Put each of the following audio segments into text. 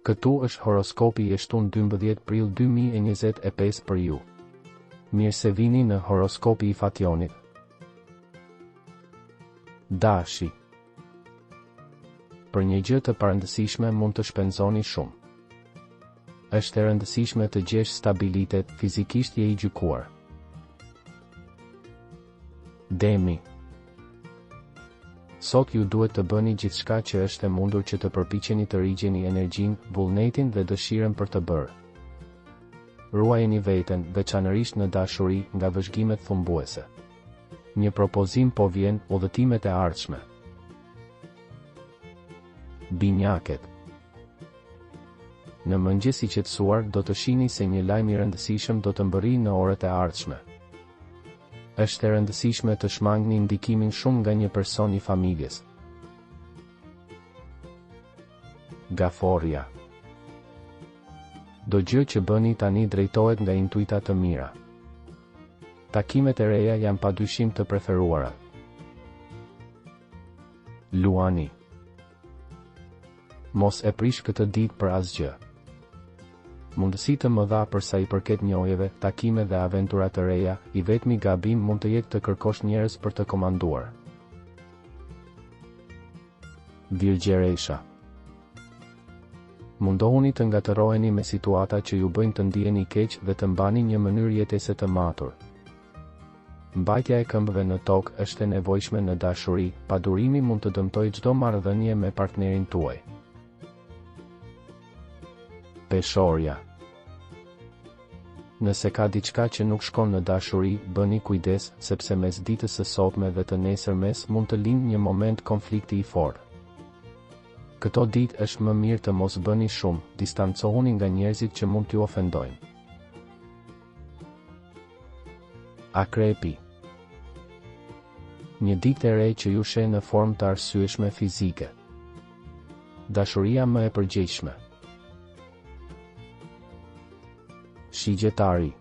Këtu është horoskopi i shtunë 12 prill 2025 për ju. Mirë se vini në horoskopi i Fationit. Dashi. Për një gjë të parëndësishme mund të shpenzoni shumë. Është e rëndësishme të gjesh stabilitet, fizikisht je i gjykuar. Demi. Sot ju duhet të bëni gjithçka që është e mundur që të përpiqeni të rigjeni energjinë, vullnetin dhe dëshirën për të bërë. Ruajeni veten, veçanërisht në dashuri, nga vëzhgimet thumbuese. Një propozim po vjen, udhëtimet e ardhshme. Binjaket. Në mëngjes i qetësuar do të shihni se një lajm i rëndësishëm do të mbërrijë në orët e ardhshme. Është e rëndësishme të shmangni ndikimin shumë nga një person i familjes. Gaforja. Do gjë që bëni tani drejtohet nga intuita të mira. Takimet e reja janë padyshim të preferuara. Luani. Mos e prish këtë ditë për asgjë. Mundësi të mëdha për sa i përket njohjeve, takime dhe aventura të reja, i vetmi gabim mund të jetë të kërkosh njerëz për të komanduar. Virgjeresha. Mundohuni të ngatëroheni me situata që ju bëjnë të ndiheni keq dhe të mbani një mënyrë jetese të matur. Mbajtja e këmbëve në tokë është e nevojshme në dashuri, padurimi mund të dëmtojë çdo marrëdhënie me partnerin tuaj. Peshorja. Nëse ka diçka që nuk shkon në dashuri, bëni kujdes, sepse mes ditës së sotme dhe të nesërmes mund të lindë një moment konflikti i fortë. Këto ditë është më mirë të mos bëni shumë, distancohuni nga njerëzit që mund t'ju ofendojnë. Akrepi. Një ditë e re që ju sheh në formë të arsyeshme fizike. Dashuria më e përgjegjshme. Shigjetari.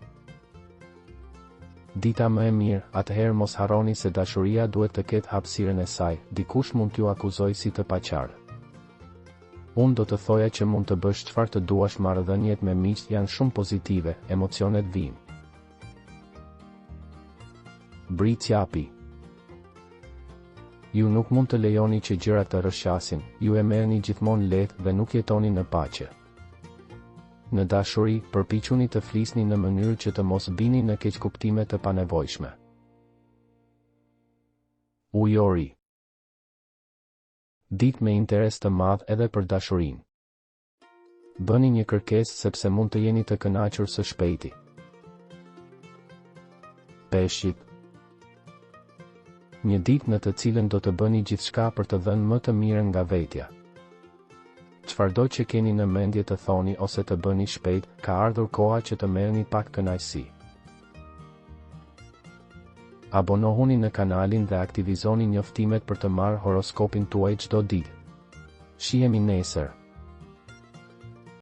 Dita më e mirë, atëherë mos harroni se dashuria duhet të ketë hapësirën e saj, dikush mund t'ju akuzojë si të paqartë. Unë do të thoja që mund të bësh çfarë të duash, marrëdhëniet me miq janë shumë pozitive, emocionet vijnë. Bricjapi. Ju nuk mund të lejoni që gjërat të rrëshqasin, ju e merrni gjithmonë lehtë dhe nuk jetoni në paqe. Në dashuri, përpiquni të flisni në mënyrë që të mos bini në keqkuptime të panevojshme. Ujori. Ditë me interes të madh edhe për dashurinë. Bëni një kërkesë sepse mund të jeni të kënaqur së shpejti. Peshqit. Një ditë në të cilën do të bëni gjithçka për të dhënë më të mirën nga vetja. Çfarëdo që keni në mendje të thoni ose të bëni shpejt, ka ardhur koha që të merrni pak kënaqësi. Abonohuni në kanalin dhe aktivizoni njoftimet për të marrë horoskopin tuaj çdo ditë. Shihemi nesër.